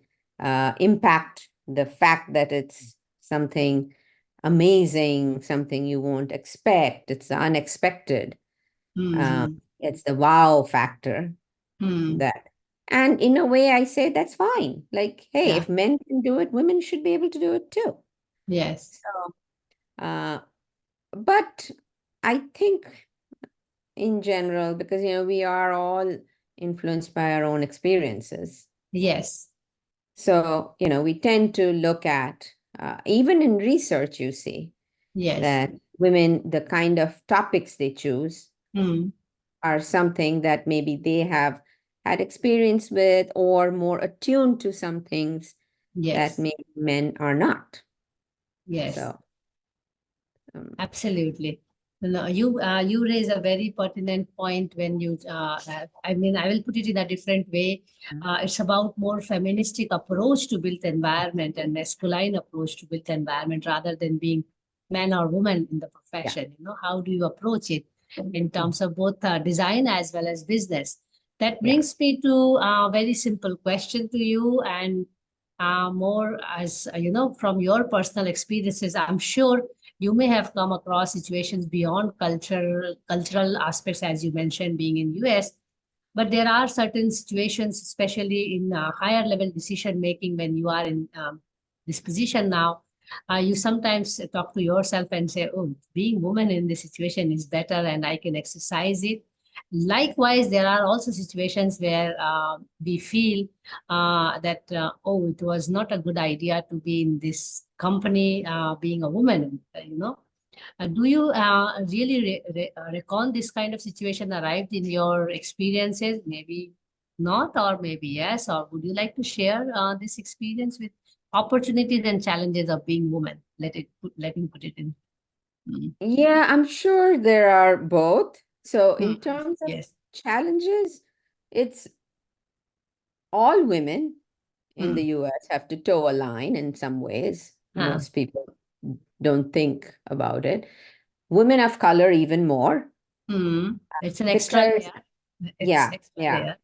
impact, the fact that it's something amazing, something you won't expect. It's the unexpected. It's the wow factor that. And in a way, I say that's fine. Like, hey, if men can do it, women should be able to do it too. Yes. So, but I think in general, because, we are all influenced by our own experiences. Yes. So, we tend to look at, even in research, you see, that women, the kind of topics they choose are something that maybe they have had experience with or more attuned to some things that maybe men are not. Yes. So, absolutely. No, you raise a very pertinent point when you I mean, I will put it in a different way. It's about more feministic approach to built environment and masculine approach to built environment rather than being man or woman in the profession. How do you approach it in terms of both design as well as business? That brings me to a very simple question to you, and more as from your personal experiences. I'm sure you may have come across situations beyond cultural aspects, as you mentioned, being in US. But there are certain situations, especially in higher level decision making, when you are in this position now, you sometimes talk to yourself and say, oh, being woman in this situation is better and I can exercise it. Likewise, there are also situations where we feel that, oh, it was not a good idea to be in this company being a woman, do you really recall this kind of situation arrived in your experiences? Maybe not, or maybe yes. Or would you like to share this experience with opportunities and challenges of being woman? Let me put it in. Mm. Yeah, I'm sure there are both. So in Mm. terms of Yes. challenges, it's all women in the Mm. US have to toe a line in some ways. Huh. Most people don't think about it. Women of color even more Mm. It's an extra because, layer. It's yeah, extra yeah, layer.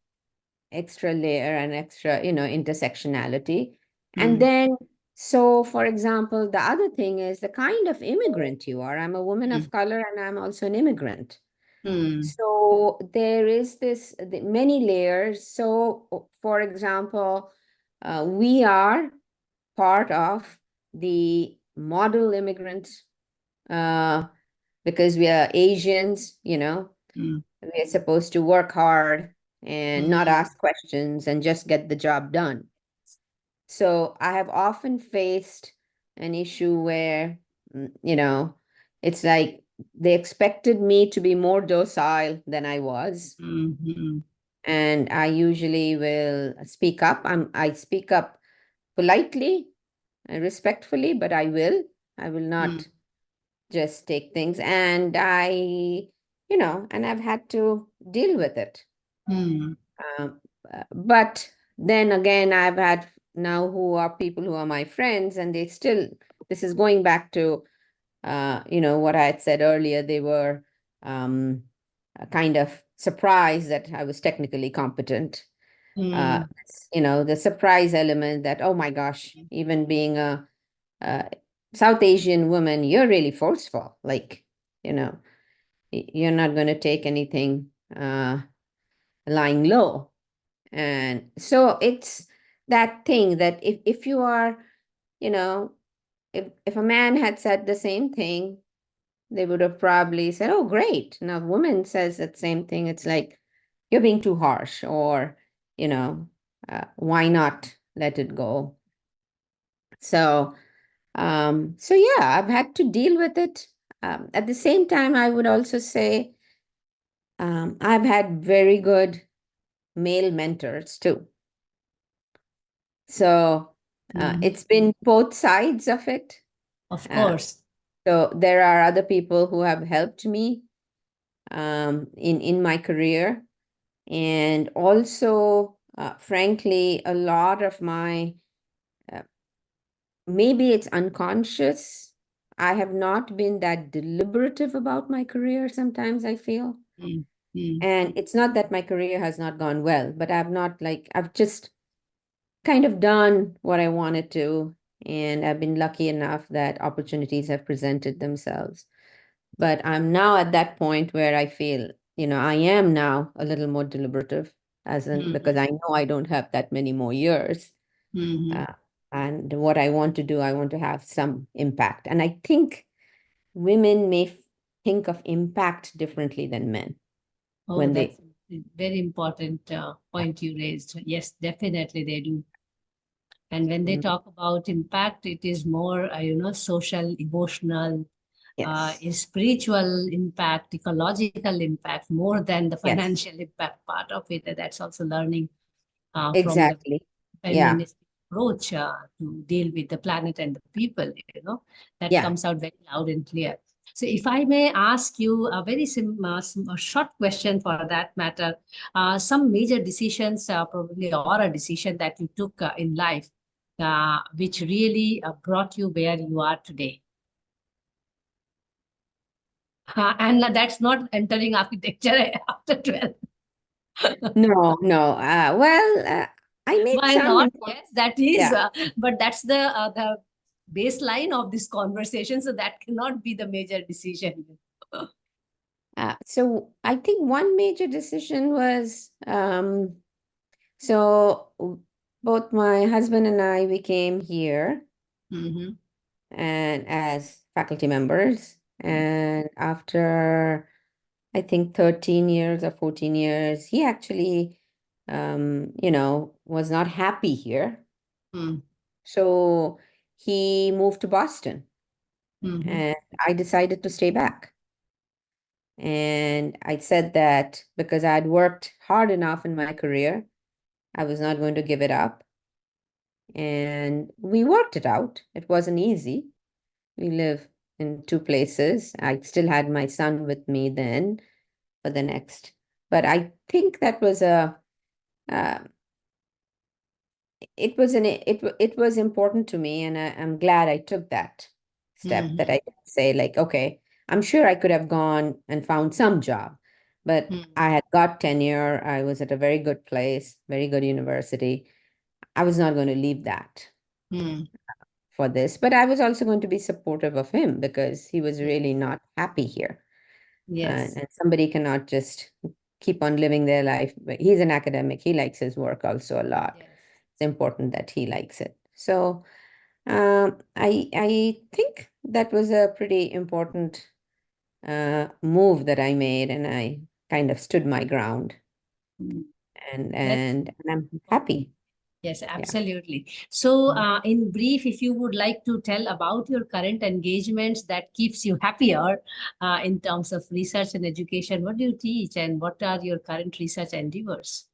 extra layer and extra, intersectionality. And Mm. then, so for example, the other thing is the kind of immigrant you are. I'm a woman Mm. of color and I'm also an immigrant. Mm. So there is many layers. So, for example, we are part of the model immigrant uh, because we are Asians, Mm. we are supposed to work hard and not Mm. ask questions and just get the job done. So I have often faced an issue where, it's like they expected me to be more docile than I was. Mm. Mm. And I usually will speak up. I speak up politely and respectfully, but I will Mm. not just take things. And and I've had to deal with it. Mm. Um, but then again, I've had now who are people who are my friends, and this is going back to, what I had said earlier. They were um, kind of surprised that I was technically competent. Uh, Mm. the surprise element that, oh my gosh, even being a South Asian woman, you're really forceful. Like, you know, you're not going to take anything lying low. And so it's that thing that if you are, you know, if a man had said the same thing, they would have probably said, oh, great. Now, if a woman says that same thing, it's like, you're being too harsh, or, why not let it go? So yeah, I've had to deal with it. At the same time, I would also say I've had very good male mentors too. So Mm. it's been both sides of it. Of Uh, course. so there are other people who have helped me in my career, and also, frankly, a lot of my uh, maybe it's unconscious. I have not been that deliberative about my career sometimes, I feel. Mm. Mm. And it's not that my career has not gone well, but I've just kind of done what I wanted to. And I've been lucky enough that opportunities have presented themselves. But I'm now at that point where I feel, I am now a little more deliberative, as in because Mhm. I know I don't have that many more years. Mhm. Uh, and what I want to do, I want to have some impact. And I think women may think of impact differently than men Oh, when they, that's a very important point you raised. Yes, definitely they do. And when they mm, talk about impact, it is more, social, emotional, yes, spiritual impact, ecological impact, more than the yes, financial impact part of it. That's also learning from the exactly. Yeah, feminist approach to deal with the planet and the people, that yeah. comes out very loud and clear. So if I may ask you a very a short question for that matter, some major decisions probably, or a decision that you took in life, which really brought you where you are today. And that's not entering architecture after 12. No, no. I made Why some not? important, Yes, that is, yeah. but that's the baseline of this conversation. So that cannot be the major decision. So I think one major decision was so both my husband and I, we came here Mm-hmm. and as faculty members, and after I think 13 years or 14 years, he actually was not happy here. Mm-hmm. So he moved to Boston Mm-hmm. and I decided to stay back. And I said that because I'd worked hard enough in my career, I was not going to give it up. And we worked it out. It wasn't easy. We live in two places. I still had my son with me then for the next. But I think that was uh, it was important to me, and I'm glad I took that step. That I Mm-hmm. could say like, okay, I'm sure I could have gone and found some job, but I had got tenure. I was at a very good place, very good university. I was not going to leave that Mm-hmm. for this, but I was also going to be supportive of him because he was Yes. really not happy here. Yes. And somebody cannot just keep on living their life. But he's an academic. He likes his work also a lot. Yes. It's important that he likes it. So I think that was a pretty important move that I made, and I kind of stood my ground, Mm. and That's and, and I'm important. happy. Yes, Yeah. absolutely. So, in brief, if you would like to tell about your current engagements that keeps you happier in terms of research and education, what do you teach and what are your current research endeavors?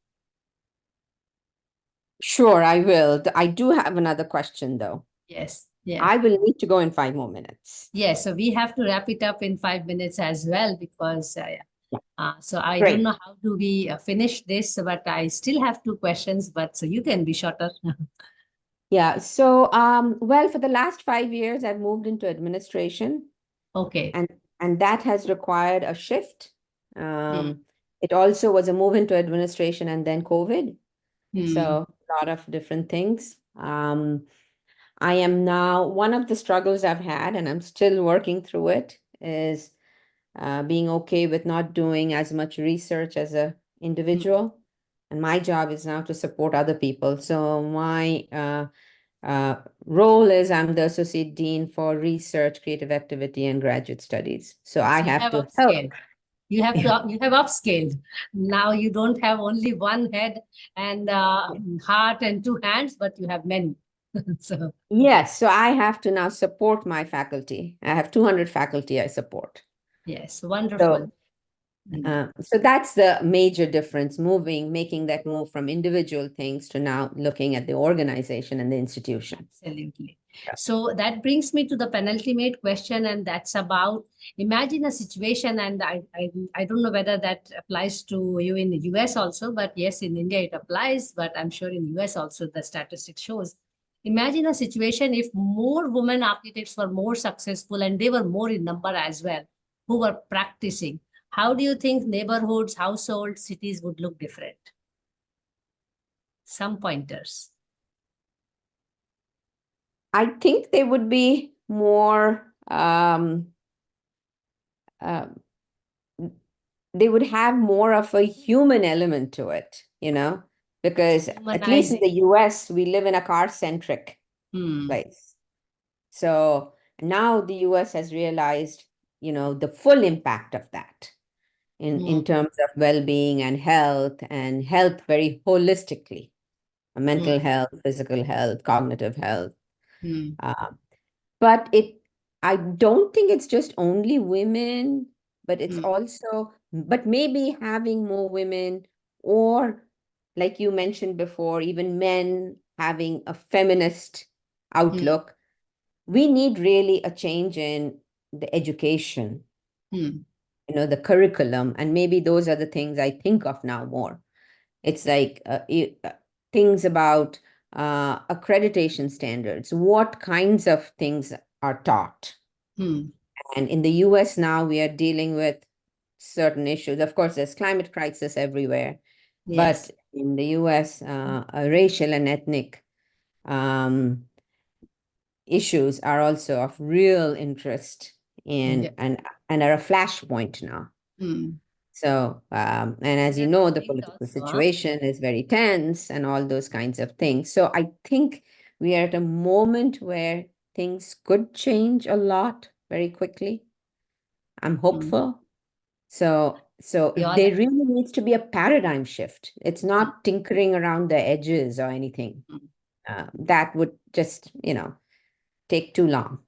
Sure, I will. I do have another question though. Yes, yeah. I will need to go in 5 more minutes. Yes, so we have to wrap it up in 5 minutes as well because yeah. Yeah. So I don't Great. know how do we finish this, but I still have two questions, but so you can be shorter. Yeah. So, well, for the last 5 years, I've moved into administration, Okay. and that has required a shift. Hmm. It also was a move into administration and then COVID. Hmm. So a lot of different things. I am now, one of the struggles I've had, and I'm still working through it, is being okay with not doing as much research as a Hmm. individual. And my job is now to support other people. So my uh, role is I'm the Associate Dean for Research, Creative Activity, and Graduate Studies. So I So you have have to help. upscaled. You have upscaled. Now you don't have only one head and heart and two hands, but you have many. So Yes, so I have to now support my faculty. I have 200 faculty I support. yes, wonderful. So, Hmm. so that's the major difference, making that move from individual things to now looking at the organization and the institution. Absolutely. So that brings me to the penultimate question, and that's about imagine a situation, and I don't know whether that applies to you in the US also, but yes, in India it applies, but I'm sure in US also the statistics shows. Imagine a situation if more women architects were more successful and they were more in number as well, who were practicing. How do you think neighborhoods, households, cities would look different? Some pointers. I think they would be more, uh, they would have more of a human element to it, So because at least in the humanizing. US, we live in a car-centric Hmm. place. So now the US has realized, the full impact of that in Hmm. terms of well-being and health very holistically, mental Hmm. health, physical health, cognitive health. Hmm. Uh, but I don't think it's just only women, but it's Hmm. also, but maybe having more women, or like you mentioned before, even men having a feminist Hmm. outlook. We need really a change in the education, Hmm. the curriculum, and maybe those are the things I think of now more. It's like things about accreditation standards. What kinds of things are taught? Hmm. And in the US now, we are dealing with certain issues. Of course, there's climate crisis everywhere, but Yes. in the US, racial and ethnic um, issues are also of real interest Yeah. and are a flashpoint now. Mm. So, and as you There's know, a the shift political also, huh? situation is very tense and all those kinds of things. So I think we are at a moment where things could change a lot very quickly. I'm Mm. hopeful. So We all there have. really needs to be a paradigm shift. It's Mm. not tinkering around the edges or anything. Mm. That would just, take too long.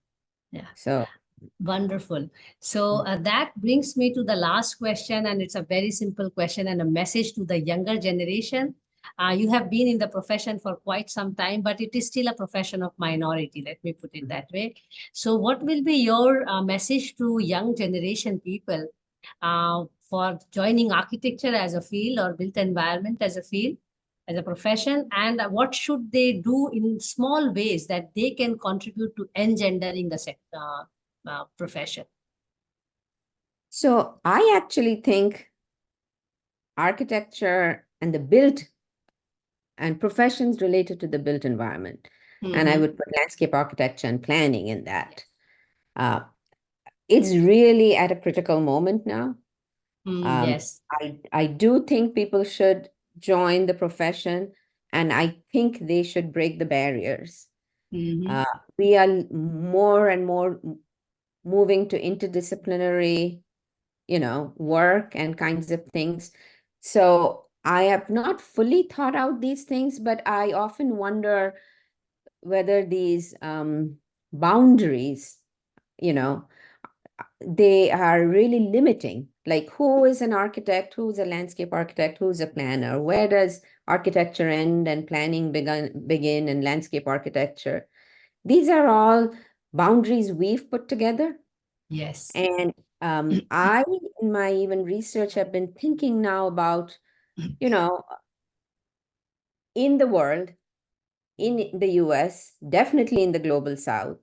Yeah. So, Wonderful. So that brings me to the last question, and it's a very simple question and a message to the younger generation. You have been in the profession for quite some time, but it is still a profession of minority. Let me put it that way. So, what will be your message to young generation people for joining architecture as a field or built environment as a field, as a profession, and what should they do in small ways that they can contribute to engendering the profession? so I actually think architecture and the built and professions related to the built environment, and I Mm-hmm. would put landscape architecture and planning in that. Yes. Uh, it's really at a critical moment now. Mm, yes. I do think people should join the profession, and I think they should break the barriers. Mm-hmm. Uh, we are more and more moving to interdisciplinary, work and kinds of things. So I have not fully thought out these things, but I often wonder whether these boundaries, you know, they are really limiting. Like, who is an architect? Who's a landscape architect? Who's a planner? Where does architecture end and planning begin and landscape architecture? These are all boundaries we've put together. Yes. And I, in my even research, have been thinking now about, you know, in the world, in the US, definitely in the global South,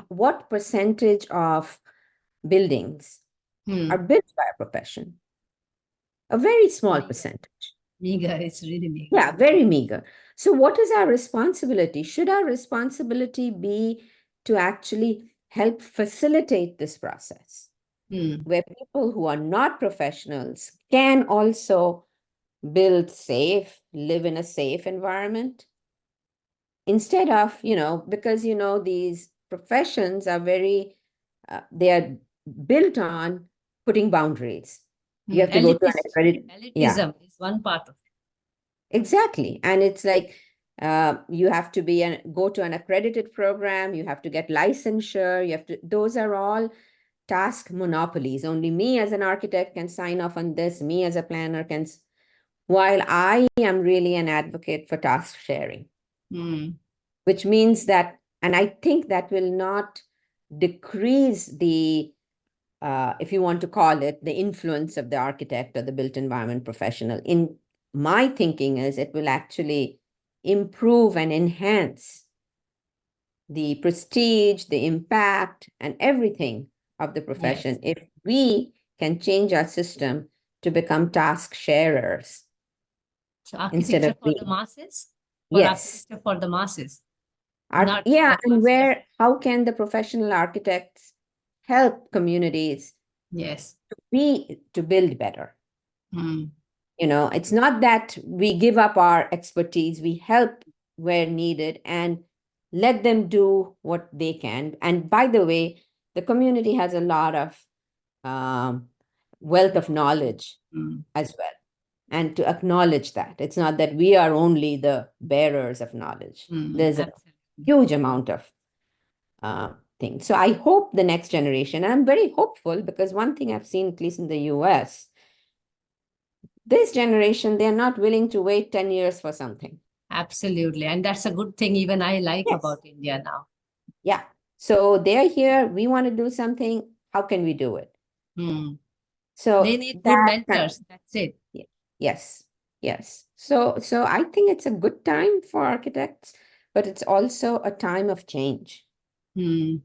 what percentage of buildings are Hmm. built by a profession? A very small Meager. percentage. Meager. It's really meager. Yeah, very meager. So, what is our responsibility? Should our responsibility be to actually help facilitate this process, Hmm. where people who are not professionals can also build safe, live in a safe environment? Instead of, because, these professions are very, they are built on putting boundaries. You Hmm. have to go to an Elitist. accredited, yeah. Elitism is one part of Exactly. And it's like you have to go to an accredited program, you have to get licensure, those are all task monopolies. Only me as an architect can sign off on this, me as a planner can, while I am really an advocate for task sharing, it. Hmm. which means that, and I think that will not decrease the if you want to call it, the influence of the architect or the built environment professional. In my thinking is it will actually improve and enhance the prestige, the impact, and everything of the Yes. profession if we can change our system to become task sharers So instead architecture of for the being. masses, for Yes. architecture for the masses, not for Yeah, the and classes. how can the professional architects help communities Yes. to build better? Hmm. It's not that we give up our expertise, we help where needed and let them do what they can. And by the way, the community has a lot of um, wealth of Knowledge. knowledge Hmm. as well. And to acknowledge that it's not that we are only the bearers of knowledge. Hmm. There's a Absolutely. huge amount of things. So I hope the next generation, and I'm very hopeful because one thing I've seen, at least in the US, this generation, they're not willing to wait 10 years for something. Absolutely. And that's a good thing even I like Yes. about India now. Yeah. So they're here. We want to do something. How can we do it? Hmm. They So need good that kind mentors. That's it. yes, yes. So I think it's a good time for architects, but it's also a time of change. Hmm.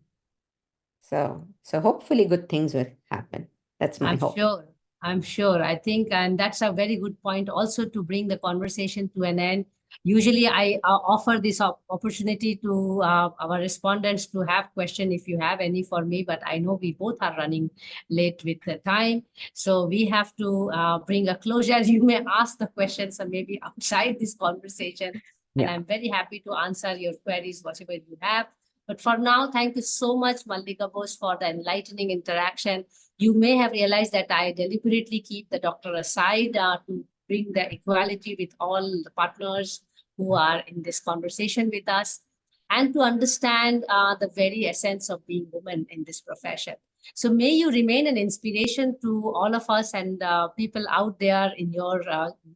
So hopefully good things will happen. That's my I'm hope. sure. I'm sure. I think, and that's a very good point also to bring the conversation to an end. Usually, I offer this opportunity to our respondents to have question if you have any for me, but I know we both are running late with the time. So we have to bring a closure. You may ask the questions maybe outside this conversation, and Yeah. I'm very happy to answer your queries, whatever you have. But for now, thank you so much, Mallika Bose, for the enlightening interaction. You may have realized that I deliberately keep the doctor aside to bring the equality with all the partners who are in this conversation with us, and to understand the very essence of being women in this profession. So may you remain an inspiration to all of us and people out there in your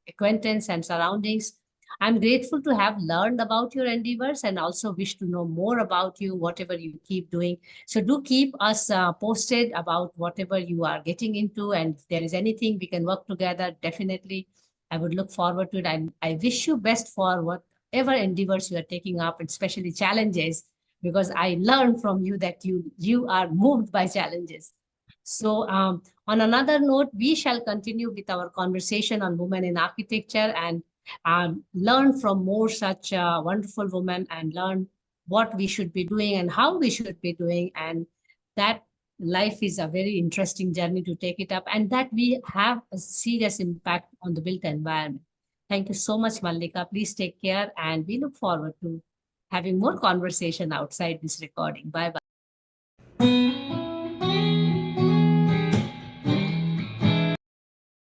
acquaintance and surroundings. I'm grateful to have learned about your endeavors and also wish to know more about you, whatever you keep doing. So do keep us posted about whatever you are getting into. And if there is anything we can work together, definitely I would look forward to it. And I wish you best for whatever endeavors you are taking up, and especially challenges, because I learned from you that you are moved by challenges. So on another note, we shall continue with our conversation on women in architecture and learn from more such wonderful women and learn what we should be doing and how we should be doing. And that life is a very interesting journey to take it up, and that we have a serious impact on the built environment. Thank you so much, Mallika. Please take care, and we look forward to having more conversation outside this recording. Bye bye.